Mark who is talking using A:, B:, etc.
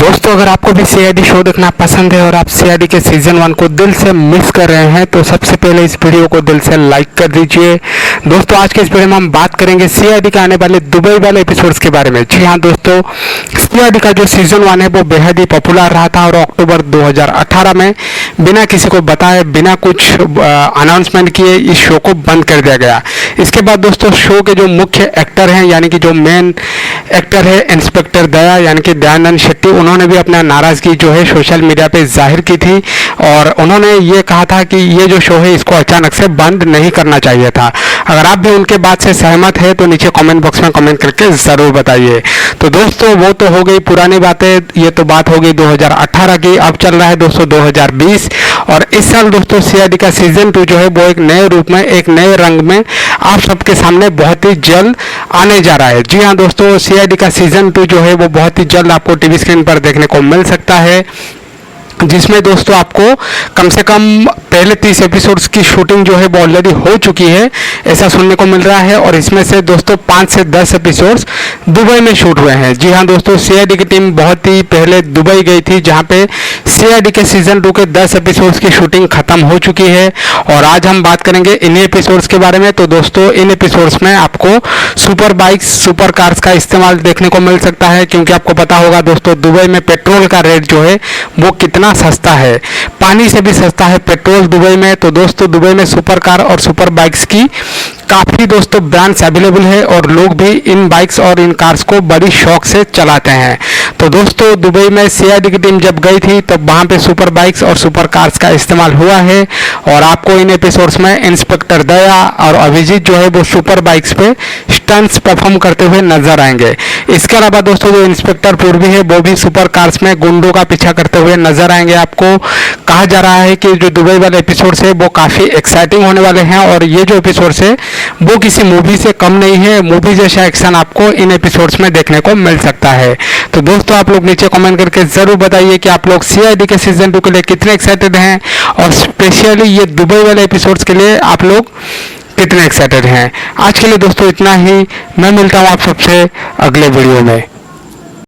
A: दोस्तों अगर आपको भी सीआईडी शो देखना पसंद है और आप सीआईडी के सीजन 1 को दिल से मिस कर रहे हैं तो सबसे पहले इस वीडियो को दिल से लाइक कर दीजिए। दोस्तों आज के इस वीडियो में हम बात करेंगे सीआईडी के आने वाले दुबई वाले एपिसोड्स के बारे में। जी हाँ दोस्तों, सीआईडी का जो सीजन 1 है वो बेहद ही पॉपुलर रहा था और अक्टूबर 2018 में बिना किसी को बताए, बिना कुछ अनाउंसमेंट किए इस शो को बंद कर दिया गया। इसके बाद दोस्तों शो के जो मुख्य एक्टर हैं यानी कि जो मेन एक्टर है इंस्पेक्टर दया यानी कि दयानंद शेट्टी, उन्होंने भी अपना नाराजगी जो है सोशल मीडिया पे जाहिर की थी और उन्होंने ये कहा था कि ये जो शो है इसको अचानक से बंद नहीं करना चाहिए था। अगर आप भी उनके बात से सहमत है तो नीचे कमेंट बॉक्स में कमेंट करके ज़रूर बताइए। तो दोस्तों वो तो हो गई पुरानी बातें, ये तो बात हो गई 2018 की। अब चल रहा है दोस्तों 2020 और इस साल दोस्तों सीआईडी का सीजन 2 जो है वो एक नए रूप में, एक नए रंग में आप सबके सामने बहुत ही जल्द आने जा रहा है। जी हाँ दोस्तों, सीआईडी का सीजन 2 जो है वो बहुत ही जल्द आपको टीवी स्क्रीन पर देखने को मिल सकता है, जिसमें दोस्तों आपको कम से कम पहले 30 एपिसोड्स की शूटिंग जो है वो ऑलरेडी हो चुकी है, ऐसा सुनने को मिल रहा है। और इसमें से दोस्तों 5 से 10 एपिसोड्स दुबई में शूट हुए हैं। जी हाँ दोस्तों, सीआईडी की टीम बहुत ही पहले दुबई गई थी जहां पे सीआईडी के सीजन 2 के 10 एपिसोड्स की शूटिंग खत्म हो चुकी है और आज हम बात करेंगे इन्हीं एपिसोड्स के बारे में। तो दोस्तों इन एपिसोड्स में आपको सुपर बाइक्स, सुपर कार्स का इस्तेमाल देखने को मिल सकता है, क्योंकि आपको पता होगा दोस्तों दुबई में पेट्रोल का रेट जो है वो कितना सस्ता है, पानी से भी सस्ता है पेट्रोल दुबई में। तो दोस्तों दुबई में सुपर कार और सुपर बाइक्स की काफ़ी दोस्तों ब्रांड्स अवेलेबल है और लोग भी इन बाइक्स और इन कार्स को बड़ी शौक से चलाते हैं। तो दोस्तों दुबई में सीआईडी की टीम जब गई थी तब वहाँ पे सुपर बाइक्स और सुपर कार्स का इस्तेमाल हुआ है और आपको इन एपिसोड्स में इंस्पेक्टर दया और अभिजीत जो है वो सुपर बाइक्स पे स्टंट्स परफॉर्म करते हुए नजर आएंगे। इसके अलावा दोस्तों जो इंस्पेक्टर पूर्वी है वो भी सुपर कार्स में गुंडों का पीछा करते हुए नजर आएंगे। आपको कहा जा रहा है कि जो दुबई वाले एपिसोड्स है वो काफ़ी एक्साइटिंग होने वाले हैं और ये जो एपिसोड्स है वो किसी मूवी से कम नहीं है। मूवी जैसा एक्शन आपको इन एपिसोड्स में देखने को मिल सकता है। तो दोस्तों आप लोग नीचे कमेंट करके ज़रूर बताइए कि आप लोग सीआईडी के सीजन 2 के लिए कितने एक्साइटेड हैं और स्पेशली ये दुबई वाले एपिसोड्स के लिए आप लोग कितने एक्साइटेड हैं। आज के लिए दोस्तों इतना ही, मैं मिलता हूँ आप सबसे अगले वीडियो में।